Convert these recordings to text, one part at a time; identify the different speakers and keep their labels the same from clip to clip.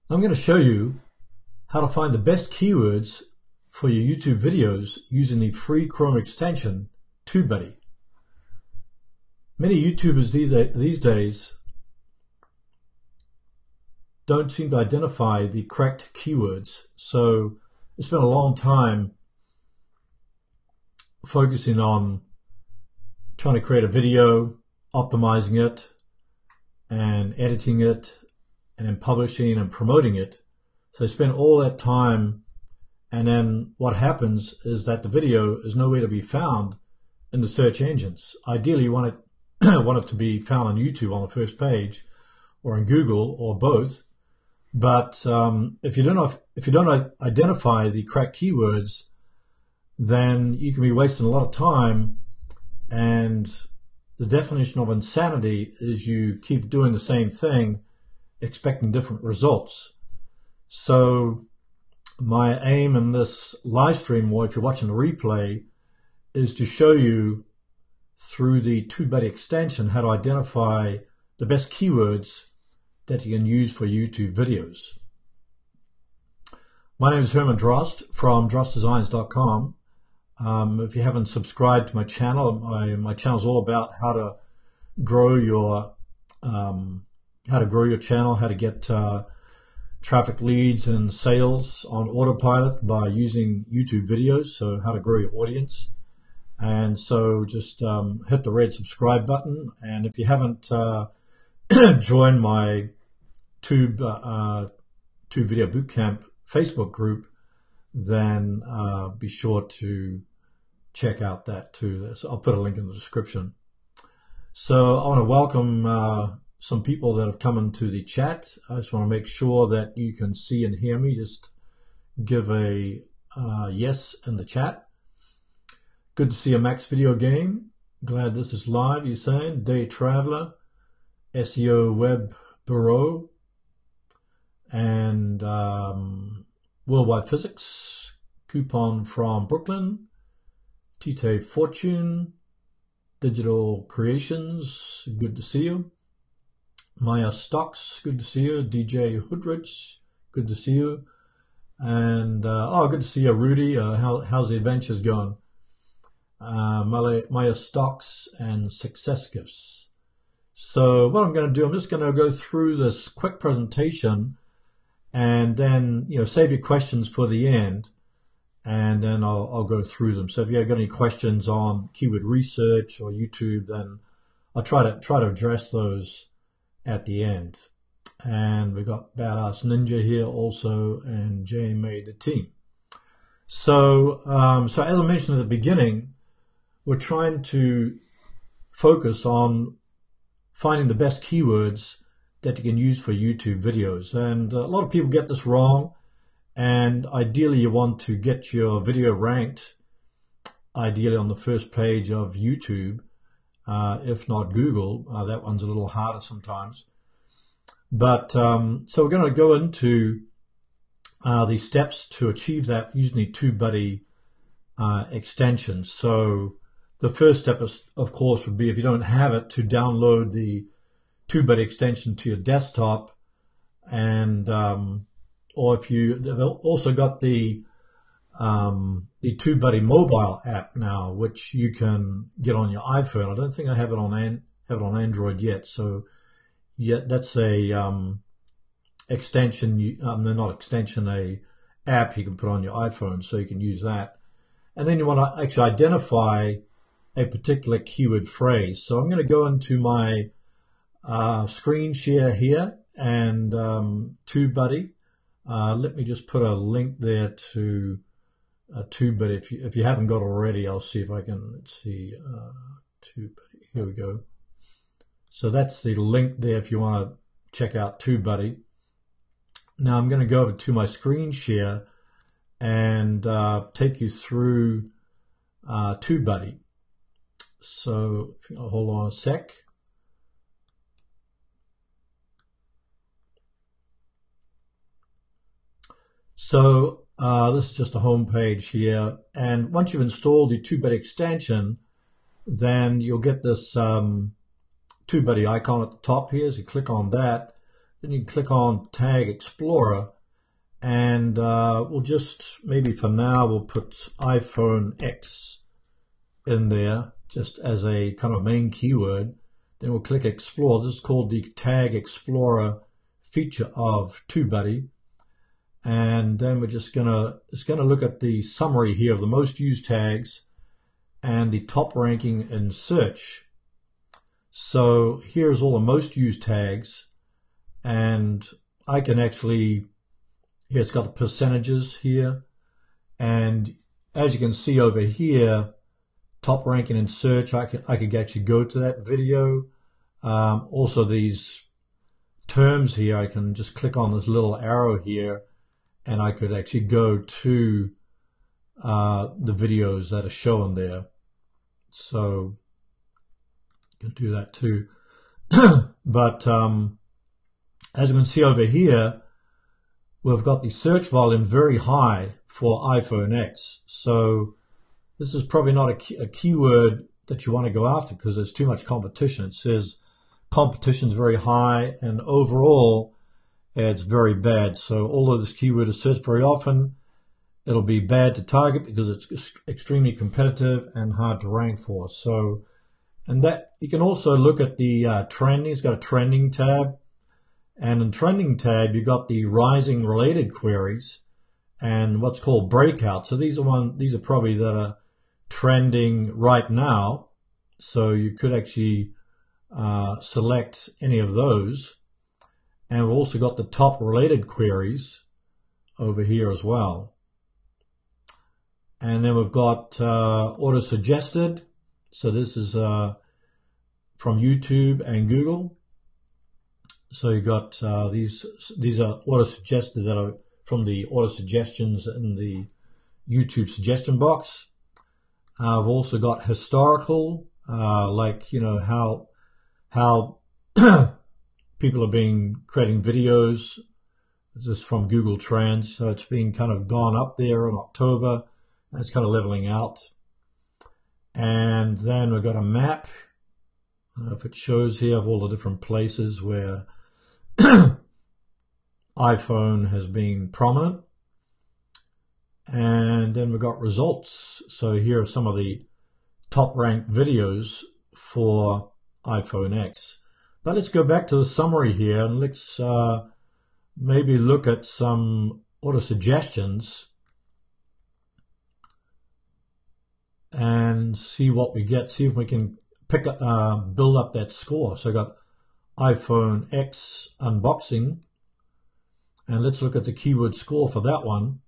Speaker 1: I'm going to show you how to find the best keywords for your YouTube videos using the free Chrome extension, TubeBuddy. Many YouTubers these days don't seem to identify the correct keywords, so it's been a long time focusing on trying to create a video, optimizing it, and editing it, and then publishing and promoting it. So I spend all that time, and then what happens is that the video is nowhere to be found in the search engines. Ideally, you want it to be found on YouTube on the first page, or on Google, or both. But if you don't identify the correct keywords, then you can be wasting a lot of time. And the definition of insanity is you keep doing the same thing, expecting different results. So my aim in this live stream, or if you're watching the replay, is to show you through the TubeBuddy extension how to identify the best keywords that you can use for YouTube videos. My name is Herman Drost from drostdesigns.com. If you haven't subscribed to my channel, my channel is all about how to grow your channel, how to get traffic leads and sales on autopilot by using YouTube videos. So how to grow your audience. And so just hit the red subscribe button. And if you haven't joined my Tube Video Bootcamp Facebook group, then be sure to check out that too. So I'll put a link in the description. So I want to welcome some people that have come into the chat. I just want to make sure that you can see and hear me. Just give a yes in the chat. Good to see a Max Video Game. Glad this is live, you're saying. Day Traveler, SEO Web Bureau, and Worldwide Physics, Coupon from Brooklyn, Tite Fortune, Digital Creations, good to see you. Maya Stocks, good to see you. DJ Hoodrich, good to see you. And, good to see you, Rudy. How's the adventures going? Maya Stocks and Success Gifts. So what I'm going to do, I'm just going to go through this quick presentation and then, save your questions for the end, and then I'll go through them. So if you've got any questions on keyword research or YouTube, then I'll try to address those at the end. And we've got Badass Ninja here also, and Jay made the team. So as I mentioned at the beginning, we're trying to focus on finding the best keywords that you can use for YouTube videos. And a lot of people get this wrong. And ideally, you want to get your video ranked, ideally on the first page of YouTube, if not Google. That one's a little harder sometimes. But so we're going to go into the steps to achieve that using the TubeBuddy extension. So the first step, of course, would be, if you don't have it, to download the TubeBuddy extension to your desktop, and or if you've also got the TubeBuddy mobile app now, which you can get on your iPhone. I don't think I have it on Android yet. So that's a extension. Not extension, a app you can put on your iPhone, so you can use that. And then you want to actually identify a particular keyword phrase. So I'm going to go into my screen share here and TubeBuddy. Let me just put a link there to TubeBuddy. If you haven't got it already, I'll see if I can. Let's see, TubeBuddy. Here we go. So that's the link there if you want to check out TubeBuddy. Now I'm going to go over to my screen share and take you through TubeBuddy. So hold on a sec. So this is just a home page here, and once you've installed the TubeBuddy extension, then you'll get this TubeBuddy icon at the top here. So you click on that, then you can click on Tag Explorer, and we'll just, maybe for now, we'll put iPhone X in there just as a kind of main keyword. Then we'll click Explore. This is called the Tag Explorer feature of TubeBuddy. And then we're just gonna look at the summary here of the most used tags and the top ranking in search. So here's all the most used tags, and I can actually, here it's got the percentages here, and as you can see over here, top ranking in search, I could actually go to that video. Also these terms here, I can just click on this little arrow here, and I could actually go to the videos that are shown there. So you can do that too. But as you can see over here, we've got the search volume very high for iPhone X. So this is probably not a keyword that you want to go after because there's too much competition. It says competition's very high, and overall it's very bad. So although this keyword is searched very often, it'll be bad to target because it's extremely competitive and hard to rank for. So, and that you can also look at the trending. It's got a trending tab, and in trending tab you got the rising related queries and what's called breakout. So these are probably that are trending right now. So you could actually select any of those. And we've also got the top related queries over here as well. And then we've got auto suggested. So this is from YouTube and Google. So you got these are auto suggested that are from the auto suggestions in the YouTube suggestion box. I've also got historical, like, you know, how people are creating videos. This is from Google Trends, so it's been kind of gone up there in October, and it's kind of leveling out. And then we've got a map. I don't know if it shows here of all the different places where iPhone has been prominent. And then we've got results. So here are some of the top ranked videos for iPhone X. But let's go back to the summary here, and let's maybe look at some auto suggestions and see what we get. See if we can build up that score. So I got iPhone X unboxing, and let's look at the keyword score for that one.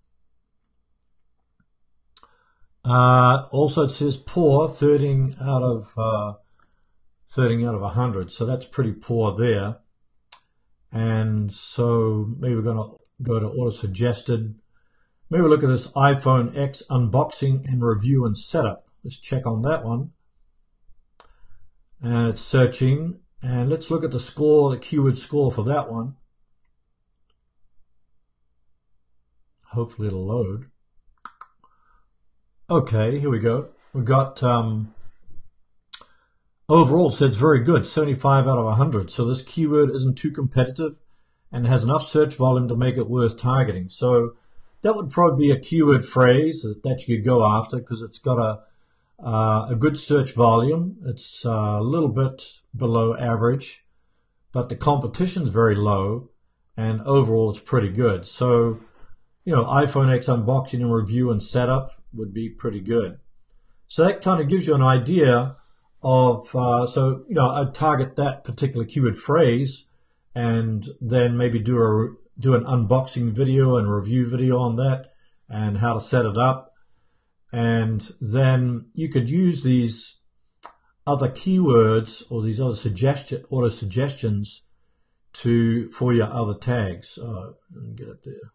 Speaker 1: Also it says poor, 13 out of 100, so that's pretty poor there. And so maybe we're going to go to auto suggested. Maybe look at this iPhone X unboxing and review and setup. Let's check on that one. And it's searching, and let's look at the score, the keyword score for that one. Hopefully it'll load. Okay, here we go. We've got overall, so it's very good, 75 out of 100. So this keyword isn't too competitive and has enough search volume to make it worth targeting. So that would probably be a keyword phrase that you could go after because it's got a good search volume. It's a little bit below average, but the competition's very low, and overall it's pretty good. So, you know, iPhone X unboxing and review and setup would be pretty good. So that kind of gives you an idea of, so, you know, I'd target that particular keyword phrase and then maybe do an unboxing video and review video on that and how to set it up. And then you could use these other keywords or these other auto suggestions for your other tags. Let me get it there.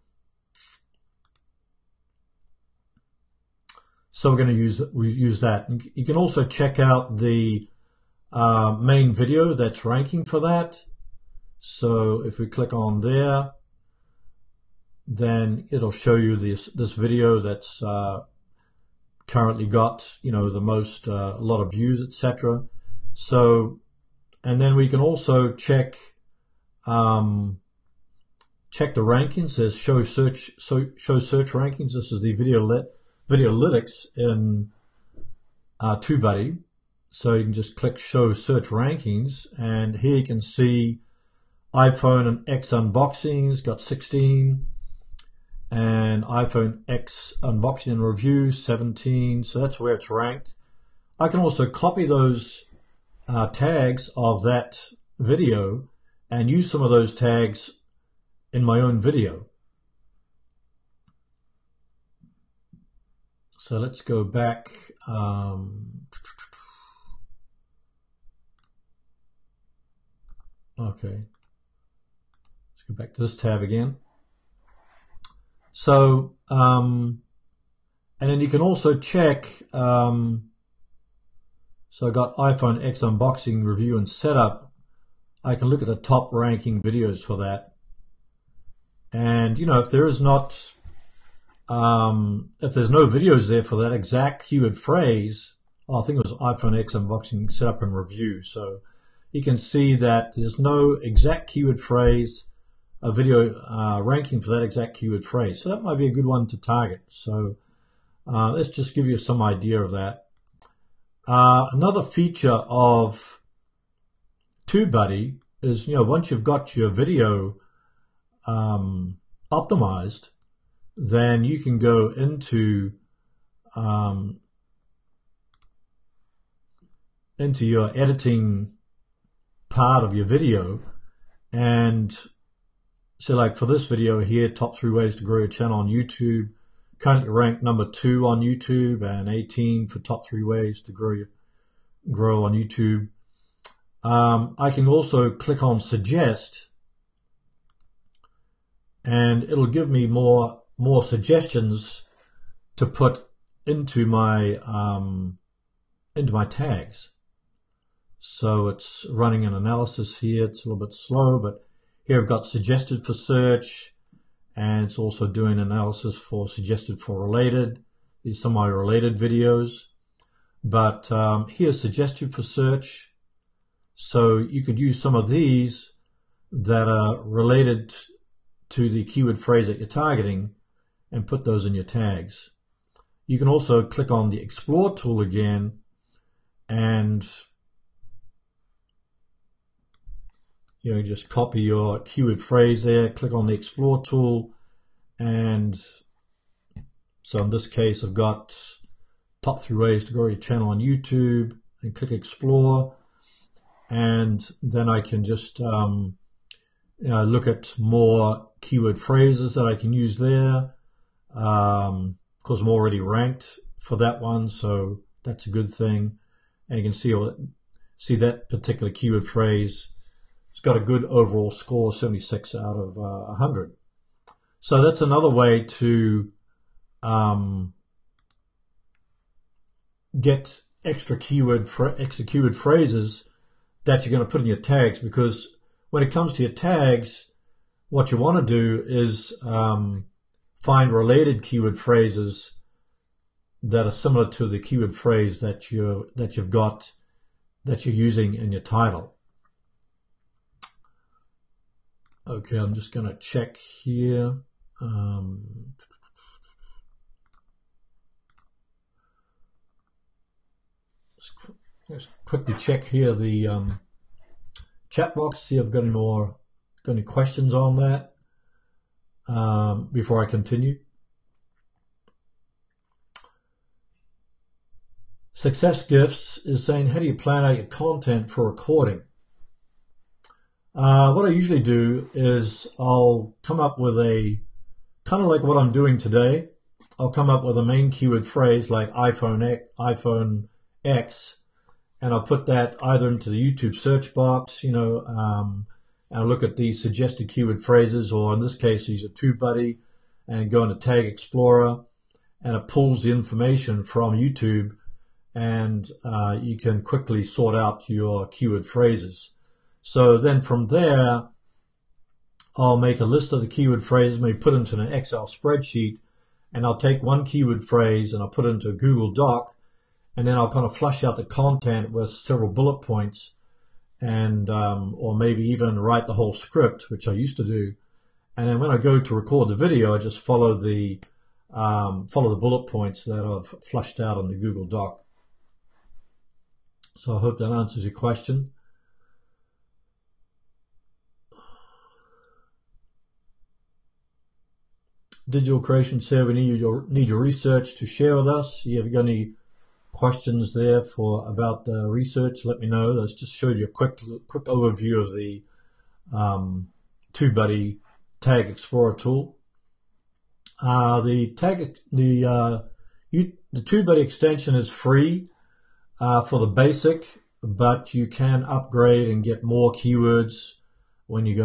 Speaker 1: So we're going to use that. You can also check out the main video that's ranking for that. So if we click on there, then it'll show you this video that's currently got, you know, the most a lot of views, etc. So, and then we can also check check the rankings. Says show search rankings. This is the videolytics in TubeBuddy. So you can just click show search rankings, and here you can see iPhone and X unboxings got 16, and iPhone X unboxing and review 17. So that's where it's ranked. I can also copy those tags of that video and use some of those tags in my own video. So let's go back. Okay, let's go back to this tab again. So, and then you can also check, so I got iPhone X unboxing, review, and setup. I can look at the top ranking videos for that. And, you know, if there is not, if there's no videos there for that exact keyword phrase, I think it was iPhone X unboxing, setup, and review. So you can see that there's no exact keyword phrase, a video ranking for that exact keyword phrase. So that might be a good one to target. So let's just give you some idea of that. Another feature of TubeBuddy is, you know, once you've got your video optimized, then you can go into your editing part of your video, and so like for this video here, top 3 ways to grow your channel on YouTube, currently ranked number 2 on YouTube, and 18 for top 3 ways to grow on YouTube. I can also click on suggest, and it'll give me more suggestions to put into my tags. So it's running an analysis here. It's a little bit slow, but here I've got suggested for search, and it's also doing analysis for suggested for related. These are some of my related videos. But here's suggested for search. So you could use some of these that are related to the keyword phrase that you're targeting and put those in your tags. You can also click on the Explore tool again, and you know, just copy your keyword phrase there, click on the Explore tool, and so in this case I've got top 3 ways to grow your channel on YouTube, and click Explore, and then I can just look at more keyword phrases that I can use there. Of course, I'm already ranked for that one, so that's a good thing. And you can see that particular keyword phrase. It's got a good overall score, 76 out of 100. So that's another way to get extra keyword phrases that you're going to put in your tags, because when it comes to your tags, what you want to do is find related keyword phrases that are similar to the keyword phrase that you're using in your title. Okay, I'm just going to check here. Let's quickly check here the chat box, see if I've got any questions on that before I continue. Success Gifts is saying, how do you plan out your content for recording? What I usually do is I'll come up with kind of like what I'm doing today. I'll come up with a main keyword phrase like iPhone X, and I'll put that either into the YouTube search box, and I'll look at these suggested keyword phrases, or in this case, use a TubeBuddy and go into Tag Explorer, and it pulls the information from YouTube, and you can quickly sort out your keyword phrases. So then from there, I'll make a list of the keyword phrases, maybe put into an Excel spreadsheet, and I'll take one keyword phrase and I'll put it into a Google Doc, and then I'll kind of flush out the content with several bullet points, and or maybe even write the whole script, which I used to do, And then when I go to record the video, I just follow the bullet points that I've flushed out on the Google Doc. So I hope that answers your question. Digital Creation Survey, need your research to share with us. You have got any questions there about the research? Let me know. Let's just show you a quick overview of the TubeBuddy Tag Explorer tool. The TubeBuddy extension is free for the basic, but you can upgrade and get more keywords when you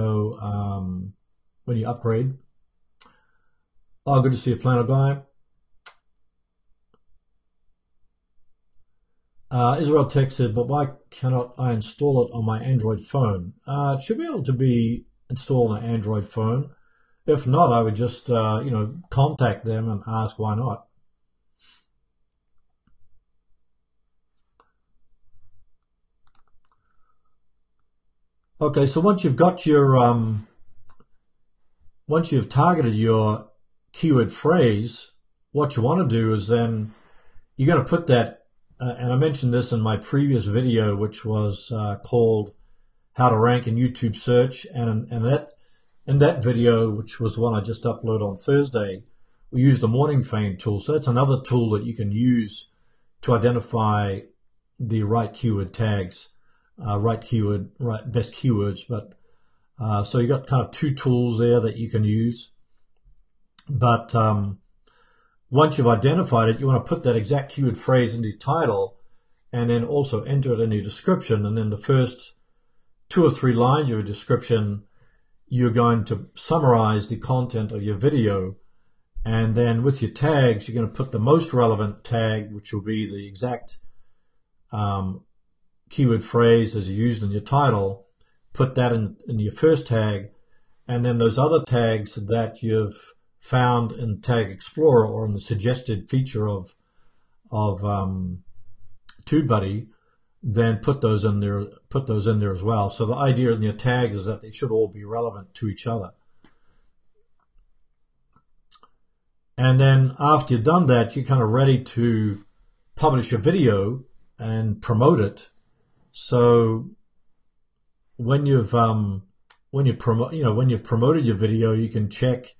Speaker 1: upgrade. Oh, good to see you, Flannel Guy. Israel Tech said, but why cannot I install it on my Android phone? It should be able to be installed on an Android phone. If not, I would just, contact them and ask why not. Okay, so once you've got your, once you've targeted your keyword phrase, what you want to do is then you're going to put that, and I mentioned this in my previous video, which was called How to Rank in YouTube Search, and in that video, which was the one I just uploaded on Thursday, we used the MorningFame tool. So that's another tool that you can use to identify the right keyword tags, best keywords. But so you got kind of two tools there that you can use. But once you've identified it, you want to put that exact keyword phrase into your title and then also enter it in your description. And then the first 2 or 3 lines of your description, you're going to summarize the content of your video. And then with your tags, you're going to put the most relevant tag, which will be the exact keyword phrase as you used in your title. Put that in your first tag. And then those other tags that you've found in Tag Explorer or in the suggested feature of TubeBuddy, then put those in there as well. So the idea in your tags is that they should all be relevant to each other. And then after you've done that, you're kind of ready to publish a video and promote it. So when you've promoted your video, you can check,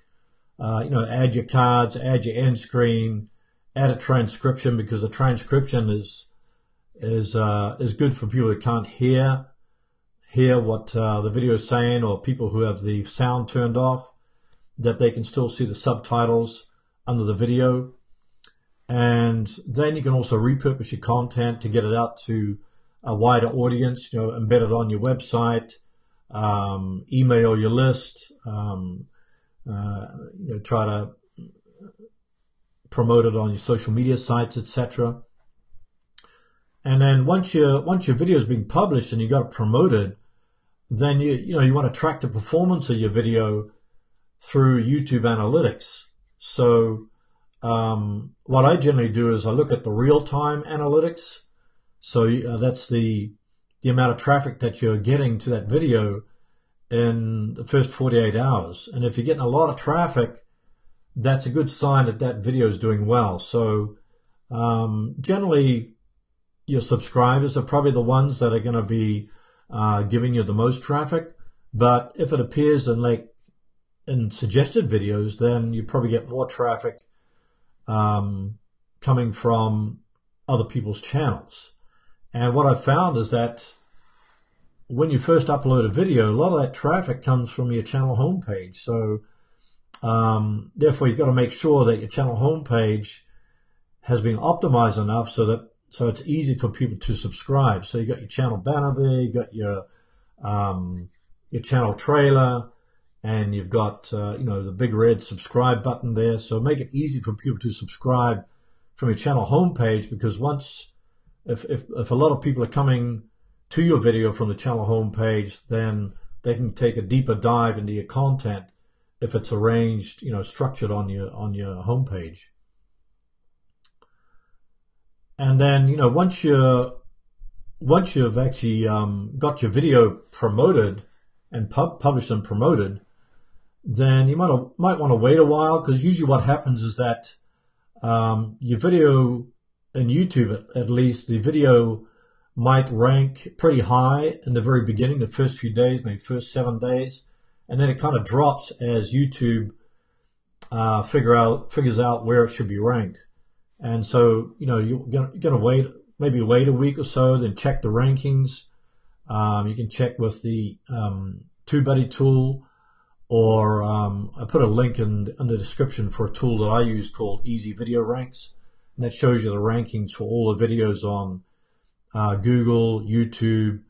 Speaker 1: add your cards, add your end screen, add a transcription, because the transcription is good for people who can't hear what the video is saying, or people who have the sound turned off, that they can still see the subtitles under the video. And then you can also repurpose your content to get it out to a wider audience, embed it on your website, email your list, try to promote it on your social media sites, etc. And then once your video is being published and you got it promoted, then you want to track the performance of your video through YouTube Analytics. So what I generally do is I look at the real-time analytics. So that's the amount of traffic that you're getting to that video in the first 48 hours. And if you're getting a lot of traffic, that's a good sign that that video is doing well. So generally, your subscribers are probably the ones that are going to be giving you the most traffic. But if it appears in suggested videos, then you probably get more traffic coming from other people's channels. And what I've found is that when you first upload a video, a lot of that traffic comes from your channel homepage. So therefore, you've got to make sure that your channel homepage has been optimized enough so it's easy for people to subscribe. So you got your channel banner there, you got your channel trailer, and you've got the big red subscribe button there. So make it easy for people to subscribe from your channel homepage, because if a lot of people are coming to your video from the channel homepage, then they can take a deeper dive into your content if it's arranged, structured on your homepage. And then, once you've actually got your video promoted and published and promoted, then you might want to wait a while, because usually what happens is that your video in YouTube, at least, the video might rank pretty high in the very beginning, the first few days, maybe first 7 days, and then it kind of drops as YouTube figures out where it should be ranked. And so, you're gonna wait a week or so, then check the rankings. You can check with the TubeBuddy tool, or I put a link in the description for a tool that I use called Easy Video Ranks, and that shows you the rankings for all the videos on Google, YouTube,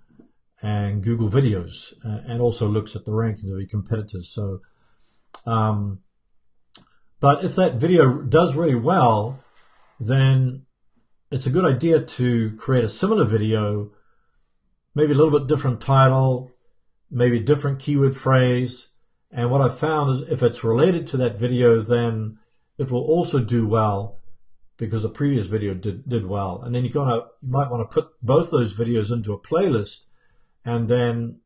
Speaker 1: and Google Videos, and also looks at the rankings of your competitors. So, but if that video does really well, then it's a good idea to create a similar video, maybe a little bit different title, maybe a different keyword phrase. And what I've found is if it's related to that video, then it will also do well, because the previous video did well. And then you might want to put both those videos into a playlist, and then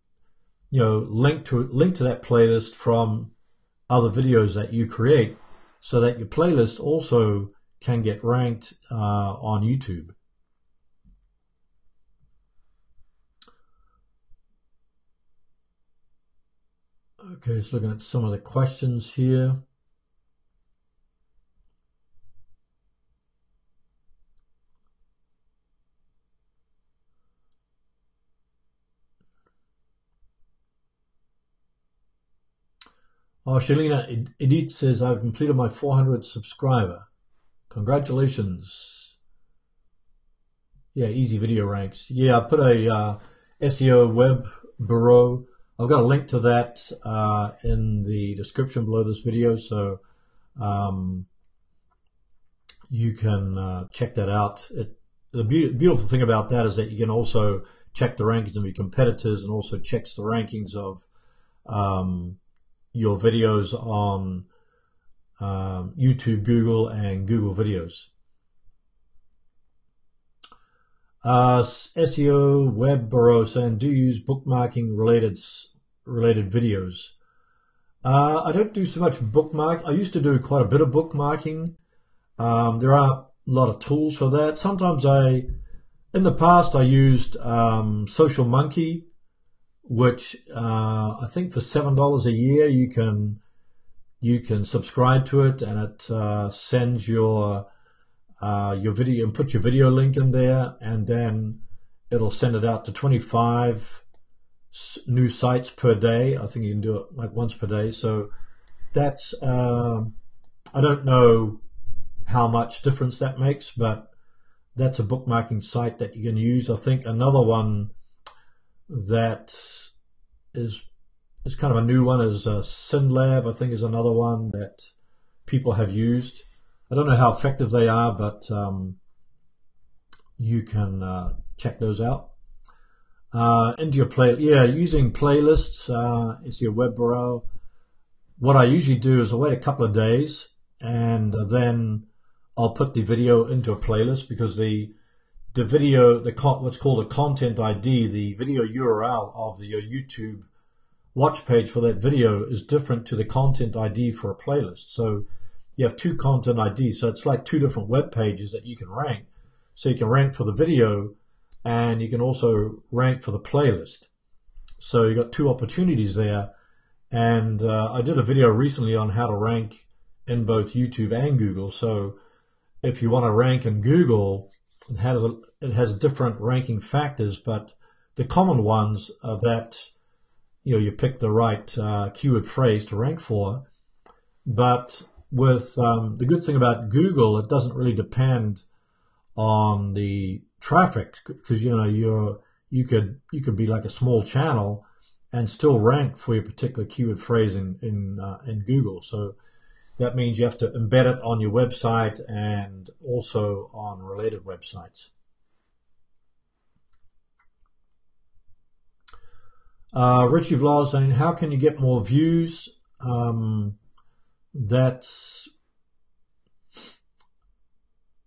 Speaker 1: link to that playlist from other videos that you create, so that your playlist also can get ranked on YouTube. Okay, just looking at some of the questions here. Oh, Shalina Edith says, I've completed my 400th subscriber. Congratulations. Yeah, Easy Video Ranks. Yeah, I put a SEO web bureau. I've got a link to that in the description below this video, so you can check that out. The beautiful thing about that is that you can also check the rankings of your competitors, and also checks the rankings of your videos on YouTube, Google, and Google Videos. SEO Web Bureau saying, do you use bookmarking related videos? I don't do so much bookmark. I used to do quite a bit of bookmarking. There are a lot of tools for that. Sometimes in the past I used Social Monkey, which I think for $7 a year you can subscribe to it, and it sends your video, and put your video link in there, and then it'll send it out to 25 new sites per day. I think you can do it like once per day. So that's I don't know how much difference that makes, but that's a bookmarking site that you can use. I think another one that is kind of a new one is SynLab. I think is another one that people have used. I don't know how effective they are, but you can check those out. Into your using playlists. It's your web bureau. What I usually do is I wait a couple of days, and then I'll put the video into a playlist, because the video, what's called a content ID, the video URL of your YouTube watch page for that video is different to the content ID for a playlist. So you have two content IDs. So it's like two different web pages that you can rank. So you can rank for the video, and you can also rank for the playlist. So you got two opportunities there. And I did a video recently on how to rank in both YouTube and Google. So if you want to rank in Google, it has different ranking factors, but the common ones are that you pick the right keyword phrase to rank for. But with the good thing about Google, it doesn't really depend on the traffic, because you could be like a small channel and still rank for your particular keyword phrase in Google. So that means you have to embed it on your website and also on related websites. Richie Vlog saying, how can you get more views? That's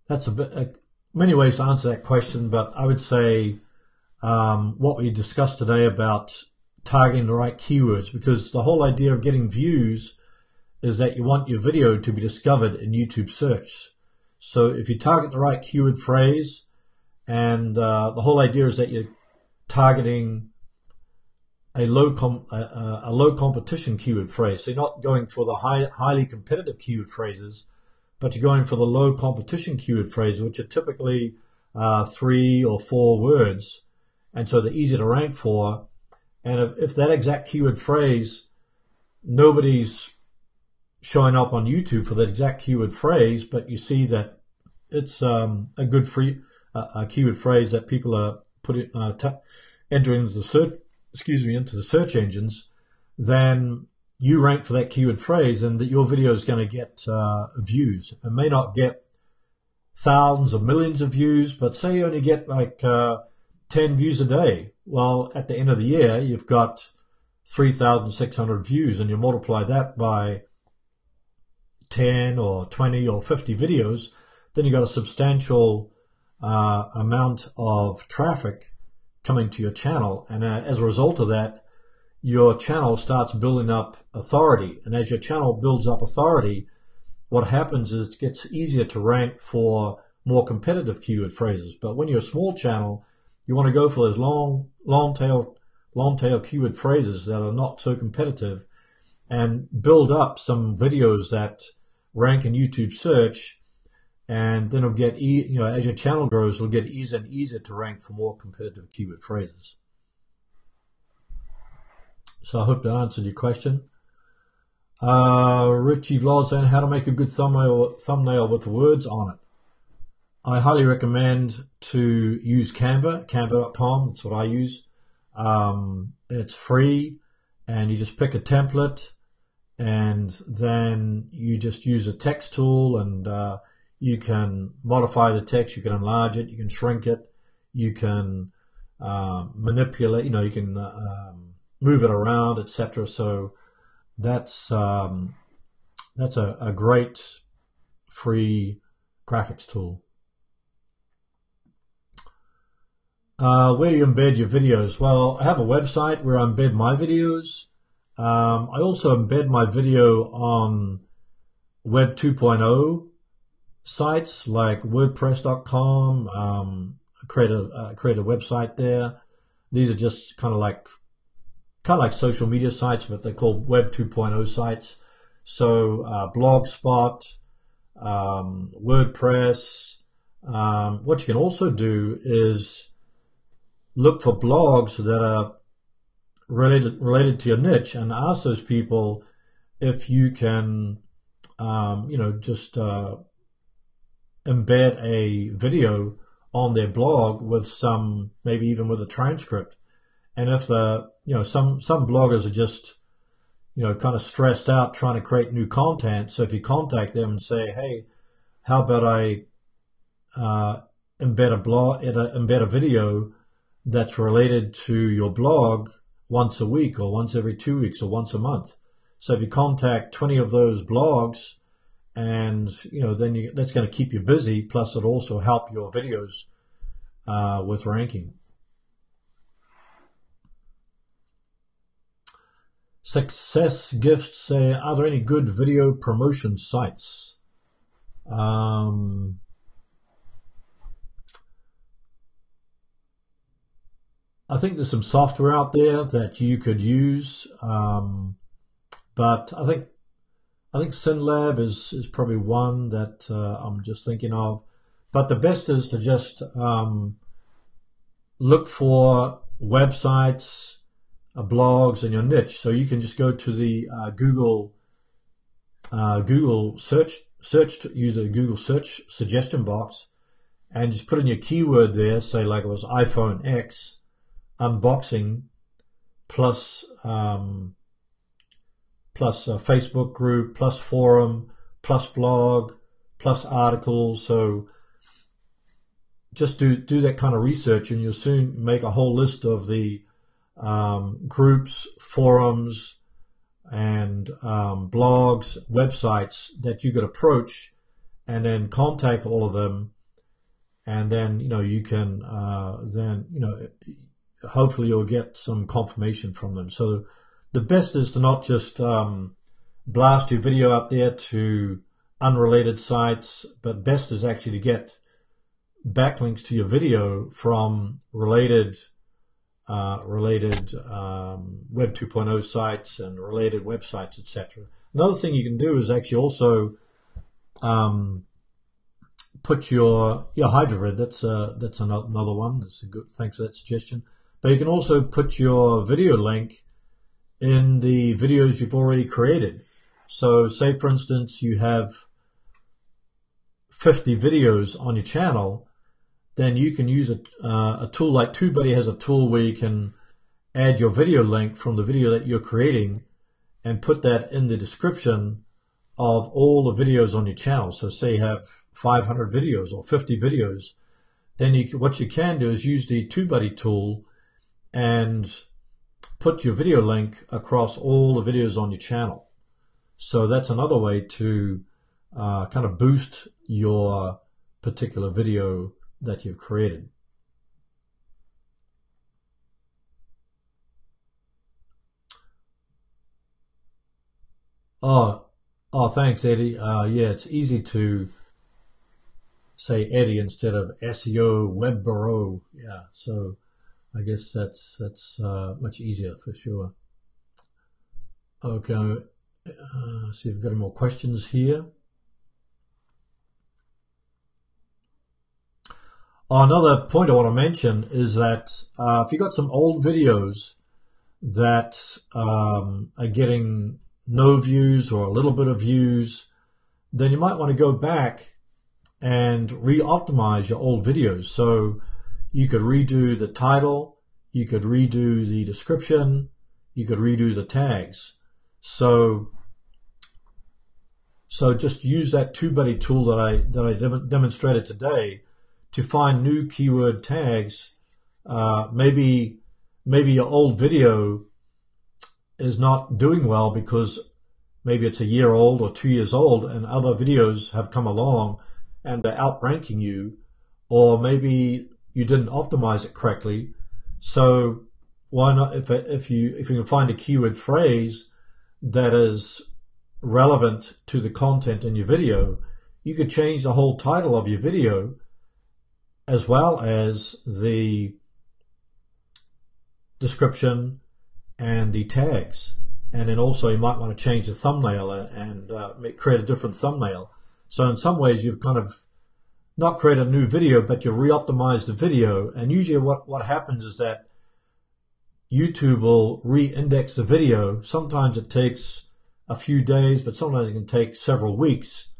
Speaker 1: a bit many ways to answer that question, but I would say what we discussed today about targeting the right keywords, because the whole idea of getting views is that you want your video to be discovered in YouTube search. So if you target the right keyword phrase, and the whole idea is that you're targeting a low competition keyword phrase. So you're not going for the highly competitive keyword phrases, but you're going for the low competition keyword phrases, which are typically 3 or 4 words, and so they're easy to rank for. And if that exact keyword phrase, nobody's showing up on YouTube for that exact keyword phrase, but you see that it's a good free keyword phrase that people are entering into the search, into the search engines, then you rank for that keyword phrase, and that your video is going to get views. It may not get thousands or millions of views, but say you only get like 10 views a day. Well, at the end of the year, you've got 3,600 views, and you multiply that by 10 or 20 or 50 videos, then you've got a substantial amount of traffic coming to your channel. And as a result of that, your channel starts building up authority. And as your channel builds up authority, what happens is it gets easier to rank for more competitive keyword phrases. But when you're a small channel, you want to go for those long tail keyword phrases that are not so competitive, and build up some videos that rank in YouTube search. And then it'll get, as your channel grows, it'll get easier and easier to rank for more competitive keyword phrases. So I hope that answered your question. Richie Vlog saying how to make a good thumbnail with words on it. I highly recommend to use Canva, canva.com. That's what I use. It's free, and you just pick a template, and then you just use a text tool, and you can modify the text, you can enlarge it, you can shrink it, you can manipulate, you can move it around, etc. So that's a great free graphics tool. Where do you embed your videos? Well, I have a website where I embed my videos. I also embed my video on Web 2.0 sites like WordPress.com. Create a website there. These are just kind of like social media sites, but they're called Web 2.0 sites. So Blogspot, WordPress. What you can also do is look for blogs that are related to your niche, and ask those people if you can, just embed a video on their blog with some, maybe even with a transcript. And if some bloggers are just, kind of stressed out trying to create new content. So if you contact them and say, hey, how about I embed a video that's related to your blog once a week, or once every 2 weeks, or once a month. So if you contact 20 of those blogs, and then that's going to keep you busy. Plus, it'll also help your videos with ranking. Success Gifts say, are there any good video promotion sites? I think there's some software out there that you could use, but I think SynLab is probably one that I'm just thinking of. But the best is to just look for websites, blogs in your niche. So you can just go to the Google search, use a Google search suggestion box, and just put in your keyword there. Say like it was iPhone X unboxing plus a Facebook group plus forum plus blog plus articles. So just do that kind of research, and you'll soon make a whole list of the groups, forums, and blogs, websites that you could approach, and then contact all of them. And then you can hopefully you'll get some confirmation from them. So the best is to not just blast your video out there to unrelated sites, but best is actually to get backlinks to your video from related Web 2.0 sites and related websites, etc. Another thing you can do is actually also put your Hydervid. That's another one. That's a good. Thanks for that suggestion. But you can also put your video link in the videos you've already created. So, say for instance you have 50 videos on your channel, then you can use a tool like TubeBuddy has a tool where you can add your video link from the video that you're creating and put that in the description of all the videos on your channel. So say you have 500 videos or 50 videos, then what you can do is use the TubeBuddy tool and put your video link across all the videos on your channel. So that's another way to kind of boost your particular video that you've created. Oh, thanks, Eddie. Yeah, it's easy to say Eddie instead of SEO Web Bureau. Yeah, so I guess that's much easier for sure. Okay, see if we've got any more questions here. Another point I want to mention is that if you've got some old videos that are getting no views or a little bit of views, then you might want to go back and re-optimize your old videos. So you could redo the title, you could redo the description, you could redo the tags. So just use that TubeBuddy tool that I demonstrated today to find new keyword tags. Maybe your old video is not doing well because maybe it's a year old or 2 years old and other videos have come along and they're outranking you, or maybe you didn't optimize it correctly. So why not, if you can find a keyword phrase that is relevant to the content in your video, you could change the whole title of your video as well as the description and the tags. And then also you might want to change the thumbnail and create a different thumbnail. So in some ways you've kind of not created a new video, but you re-optimized the video. And usually what happens is that YouTube will re-index the video. Sometimes it takes a few days, but sometimes it can take several weeks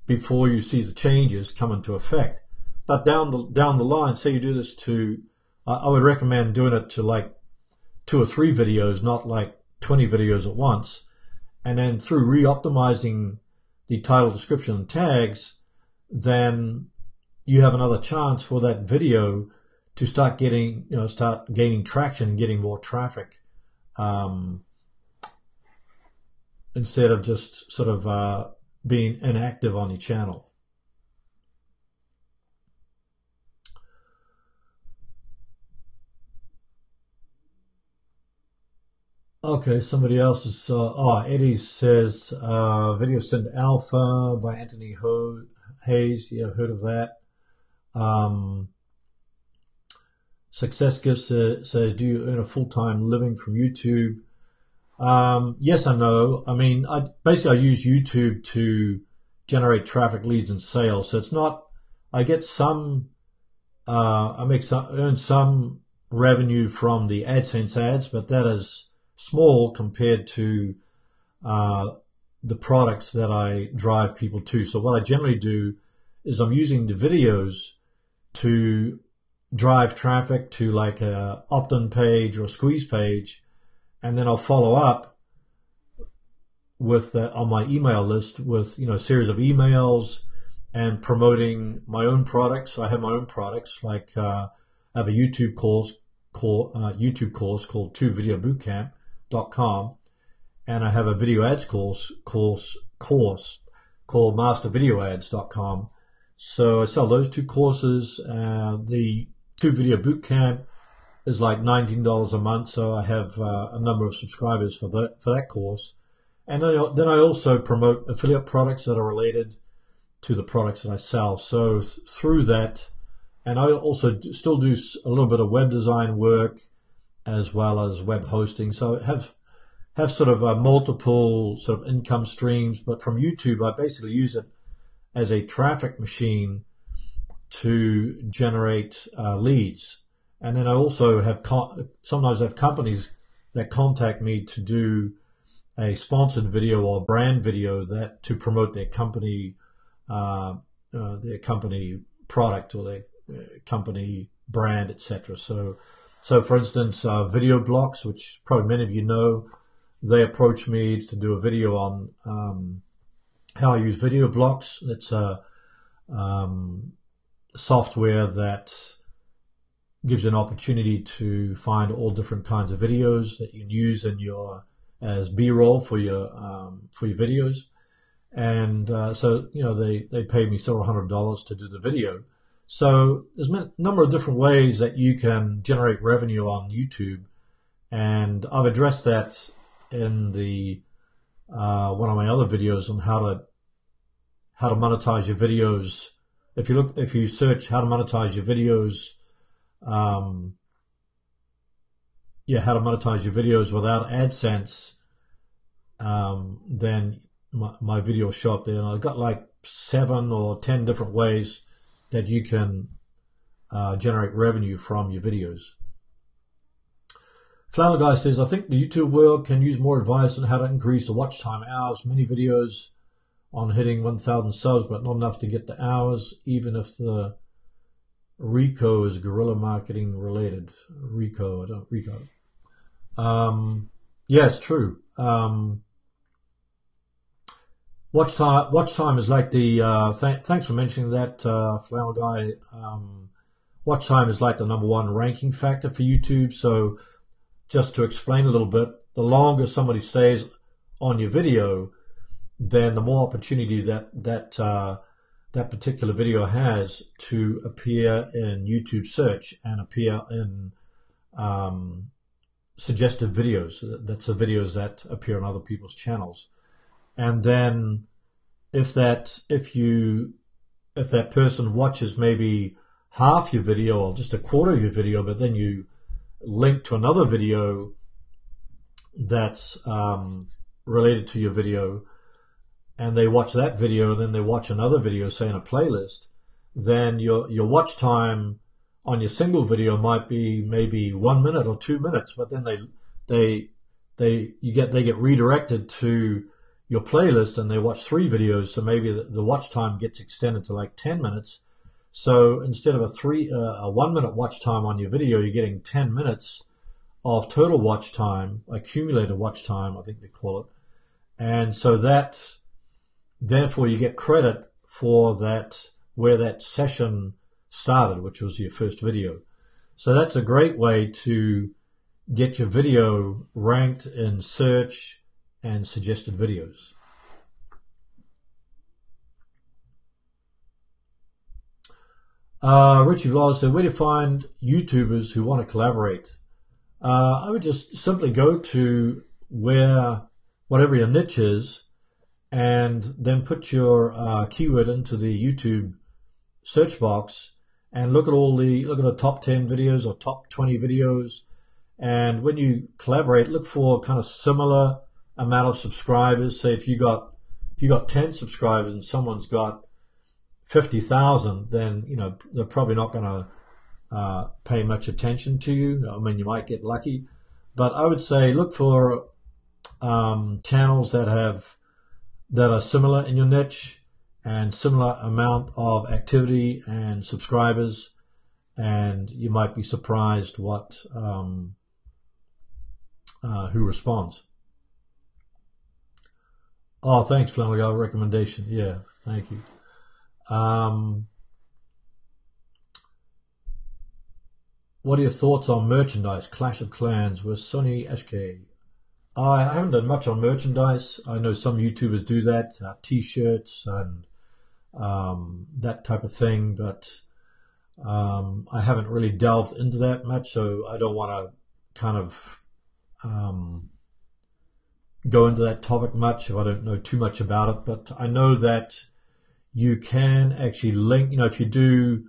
Speaker 1: before you see the changes come into effect. But down the line, say you do this to, I would recommend doing it to like 2 or 3 videos, not like 20 videos at once. And then through re-optimizing the title, description, and tags, then you have another chance for that video to start gaining traction and getting more traffic, instead of just sort of being inactive on your channel. Okay, somebody else is, Eddie says, video sent alpha by Anthony Hayes. Yeah, I've heard of that. Success Gifts says, do you earn a full-time living from YouTube? Yes and no. I mean, I use YouTube to generate traffic, leads, and sales. So it's not, I get some, earn some revenue from the Adsense ads, but that is small compared to the products that I drive people to. So what I generally do is I'm using the videos to drive traffic to like a opt-in page or a squeeze page, and then I'll follow up with on my email list with a series of emails and promoting my own products. So I have my own products, like I have a YouTube course called TubeVideoBootcamp.com, and I have a video ads course called MasterVideoAds.com. So I sell those 2 courses. The 2 Video Bootcamp is like $19 a month, so I have a number of subscribers for that course. And then I also promote affiliate products that are related to the products that I sell. So through that, and I also still do a little bit of web design work as well as web hosting. So I have sort of multiple sort of income streams, but from YouTube, I basically use it as a traffic machine to generate leads. And then I also have sometimes I have companies that contact me to do a sponsored video or brand video that to promote their company product or their company brand, etc. So for instance, Video Blocks, which probably many of you know, they approached me to do a video on how I use Video Blocks. It's a software that gives you an opportunity to find all different kinds of videos that you can use in as B-roll for your videos. And so they paid me several $100s to do the video. So there's a number of different ways that you can generate revenue on YouTube, and I've addressed that in the one of my other videos on how to monetize your videos. If you search how to monetize your videos, how to monetize your videos without AdSense, then my video will show up there, and I've got like 7 or 10 different ways that you can generate revenue from your videos. Flannel Guy says, I think the YouTube world can use more advice on how to increase the watch time hours. Many videos on hitting 1,000 subs, but not enough to get the hours, even if the Rico is guerrilla marketing related. Rico. Yeah, it's true. Watch time is like the, thanks for mentioning that, Flannel Guy. Watch time is like the #1 ranking factor for YouTube. So just to explain a little bit, the longer somebody stays on your video, then the more opportunity that particular video has to appear in YouTube search and appear in suggested videos. That's the videos that appear on other people's channels. And then if that person watches maybe half your video or just a quarter of your video, but then you link to another video that's related to your video, and they watch that video, and then they watch another video, say in a playlist, then your watch time on your single video might be maybe 1 minute or 2 minutes, but then they get redirected to your playlist and they watch 3 videos, so maybe the watch time gets extended to like 10 minutes. So instead of a 1 minute watch time on your video, you're getting 10 minutes of total watch time, accumulated watch time, I think they call it. And so therefore you get credit for that, where that session started, which was your first video. So that's a great way to get your video ranked in search and suggested videos. Richie Vlog said, where do you find YouTubers who want to collaborate? I would just simply go to whatever your niche is, and then put your keyword into the YouTube search box and look at the top 10 videos or top 20 videos. And when you collaborate, look for kind of similar amount of subscribers. Say if you got 10 subscribers and someone's got 50,000, then they're probably not going to pay much attention to you. I mean, you might get lucky, but I would say look for channels that are similar in your niche and similar amount of activity and subscribers, and you might be surprised who responds. Oh, thanks, Flannel Guy. Recommendation. Yeah, thank you. What are your thoughts on merchandise? Clash of Clans with Sonny SK. I haven't done much on merchandise. I know some YouTubers do that, T-shirts and that type of thing, but I haven't really delved into that much, so I don't want to kind of go into that topic much if I don't know too much about it. But I know that you can actually link, if you do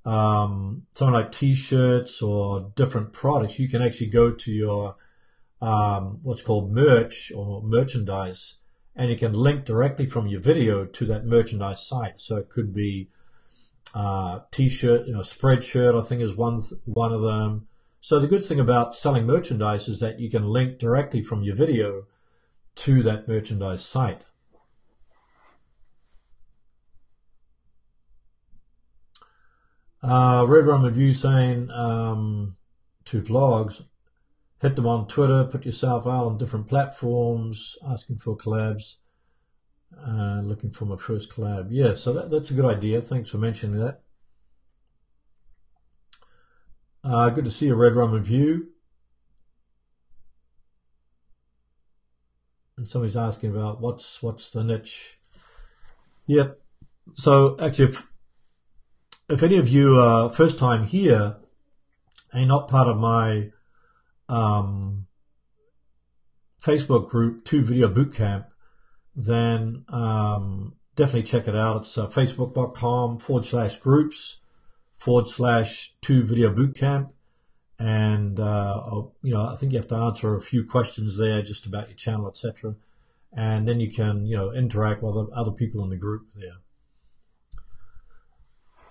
Speaker 1: something like t-shirts or different products, you can actually go to your what's called merch or merchandise, and you can link directly from your video to that merchandise site. So it could be t-shirt, Spreadshirt, I think is one of them. So the good thing about selling merchandise is that you can link directly from your video to that merchandise site. Red Rum Review saying to vlogs, hit them on Twitter, put yourself out on different platforms, asking for collabs, looking for my first collab. Yeah, so that's a good idea. Thanks for mentioning that. Good to see a Red Rum Review. And somebody's asking about what's the niche. Yep. So actually, if any of you are first time here and not part of my Facebook group, Video Bootcamp, then definitely check it out. It's facebook.com/groups/Video Bootcamp. And I think you have to answer a few questions there just about your channel, etc. And then you can interact with other people in the group there.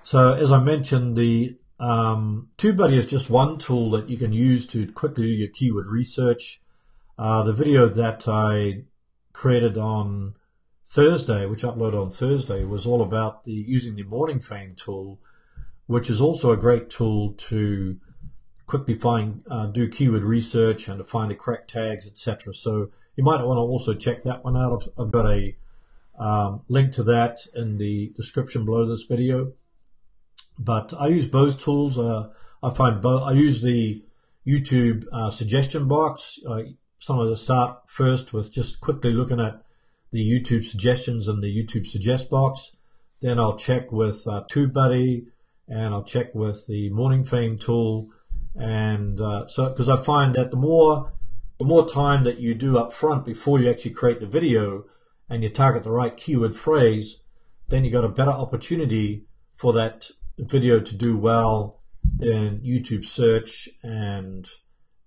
Speaker 1: So as I mentioned, the TubeBuddy is just one tool that you can use to quickly do your keyword research. The video that I created on Thursday, which I uploaded on Thursday, was all about using the MorningFame tool, which is also a great tool to quickly do keyword research and to find the correct tags, etc. So you might want to also check that one out. I've got a link to that in the description below this video. But I use both tools. I use the YouTube suggestion box. Sometimes I start first with just quickly looking at the YouTube suggestions in the YouTube suggest box. Then I'll check with TubeBuddy, and I'll check with the MorningFame tool. And so, because I find that the more time that you do up front before you actually create the video, and you target the right keyword phrase, then you got a better opportunity for that video to do well in YouTube search and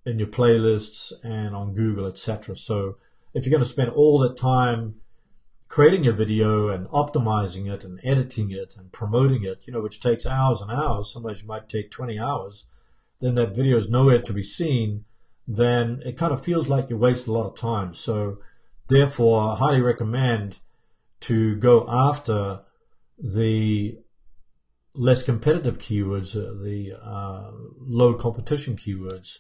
Speaker 1: in your playlists and on Google, etc. So if you're going to spend all the time creating a video and optimizing it and editing it and promoting it, which takes hours and hours, sometimes you might take 20 hours, then that video is nowhere to be seen, then it kind of feels like you waste a lot of time. So therefore, I highly recommend to go after the less competitive keywords, the low competition keywords,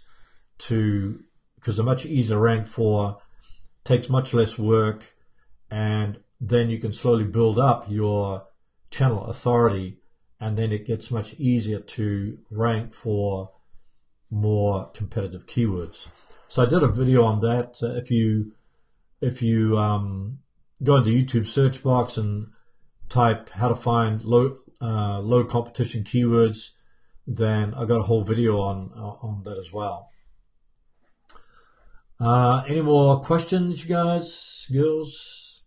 Speaker 1: because they're much easier to rank for, takes much less work, and then you can slowly build up your channel authority, and then it gets much easier to rank for more competitive keywords. So I did a video on that. If you go into YouTube search box and type how to find low competition keywords, then I got a whole video on that as well. Any more questions, you guys, girls?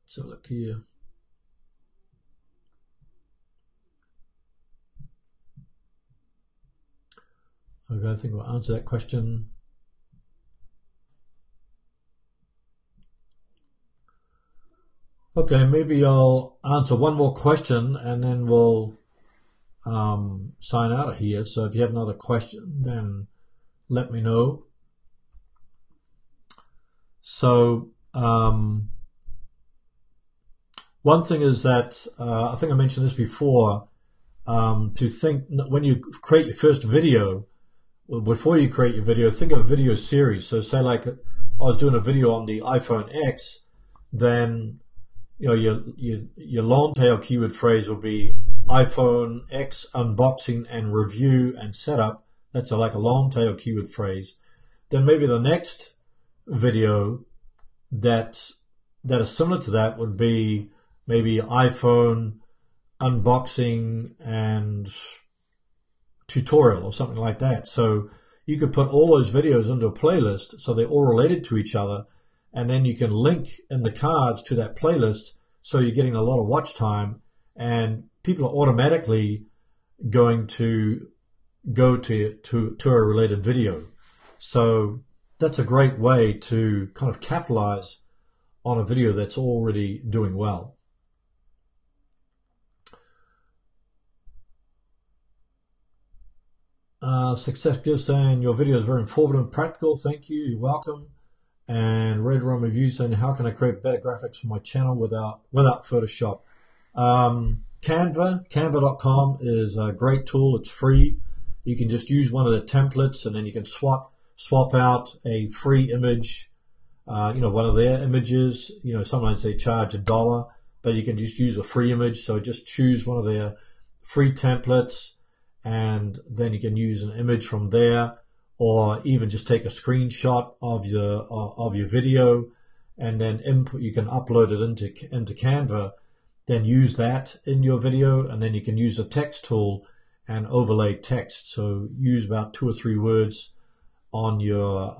Speaker 1: Let's have a look here. Okay, I think we'll answer that question. Okay, maybe I'll answer one more question and then we'll sign out of here. So if you have another question, then let me know. So one thing is that I think I mentioned this before, to think when you create your first video, before you create your video, think of a video series. So say like I was doing a video on the iPhone X, then your long tail keyword phrase will be iPhone X unboxing and review and setup. That's like a long tail keyword phrase. Then maybe the next video that is similar to that would be maybe iPhone unboxing and tutorial or something like that. So you could put all those videos into a playlist so they're all related to each other, and then you can link in the cards to that playlist, so you're getting a lot of watch time, and people are automatically going to go to a related video. So that's a great way to kind of capitalize on a video that's already doing well. Success Gives saying your video is very informative and practical. Thank you. You're welcome. And Red Rum Review saying, how can I create better graphics for my channel without Photoshop? Canva.com is a great tool. It's free. You can just use one of the templates, and then you can swap out a free image, one of their images. Sometimes they charge $1, but you can just use a free image. So just choose one of their free templates, and then you can use an image from there, or even just take a screenshot of your video, and then you can upload it into Canva, then use that in your video, and then you can use the text tool and overlay text. So use about 2 or 3 words on your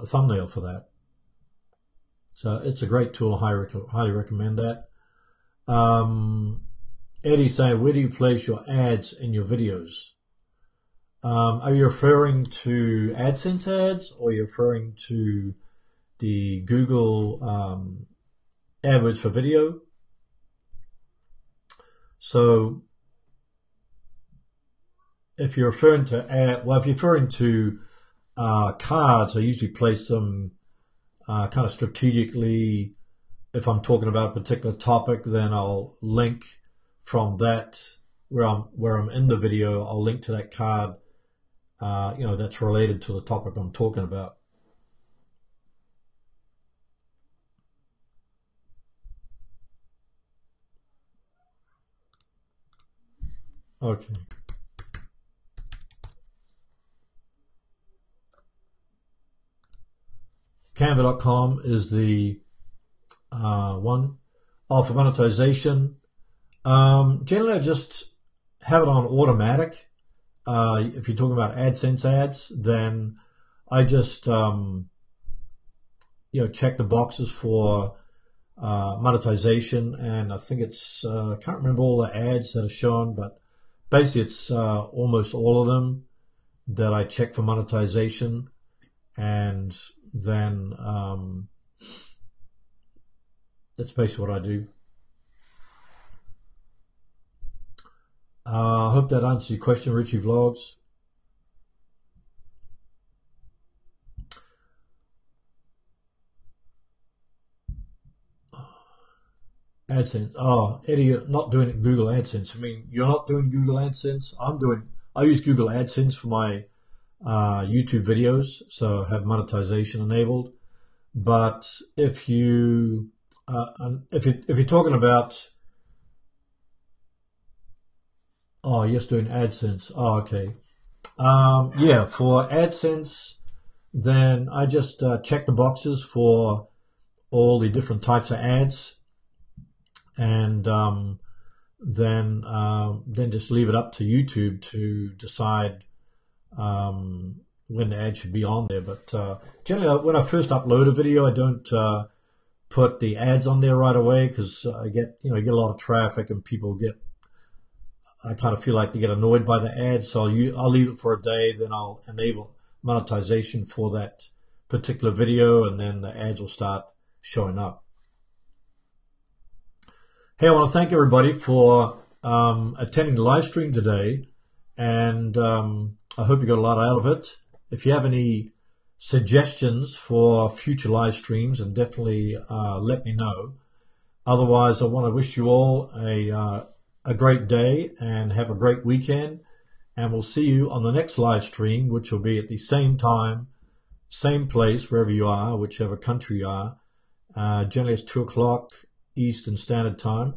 Speaker 1: thumbnail for that. So it's a great tool. I highly recommend that. Eddie saying, where do you place your ads in your videos? Are you referring to AdSense ads, or are you referring to the Google AdWords for video? So if you're referring to cards, I usually place them kind of strategically. If I'm talking about a particular topic, then I'll link from that where I'm in the video. I'll link to that card, that's related to the topic I'm talking about. Okay. Canva.com is the one. For monetization, generally I just have it on automatic. If you're talking about AdSense ads, then I just check the boxes for monetization, and I think it's can't remember all the ads that are shown, but basically it's almost all of them that I check for monetization, and then that's basically what I do. I hope that answers your question, Richie Vlogs. AdSense. Oh, Eddie, you're not doing it Google AdSense. I mean, you're not doing Google AdSense. I use Google AdSense for my YouTube videos, so I have monetization enabled. But if you're talking about, oh, you're just doing AdSense. Oh, okay. Yeah, for AdSense, then I just check the boxes for all the different types of ads, and then just leave it up to YouTube to decide when the ad should be on there. But generally, when I first upload a video, I don't put the ads on there right away, because I get a lot of traffic, and I kind of feel like they get annoyed by the ads. So I'll leave it for a day, then I'll enable monetization for that particular video, and then the ads will start showing up. Hey, I want to thank everybody for attending the live stream today, and I hope you got a lot out of it. If you have any suggestions for future live streams, and definitely let me know. Otherwise, I want to wish you all a great day and have a great weekend, and we'll see you on the next live stream, which will be at the same time, same place, wherever you are, whichever country you are. Generally it's 2 o'clock Eastern Standard Time,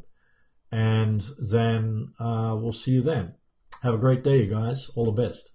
Speaker 1: and then we'll see you then. Have a great day, you guys. All the best.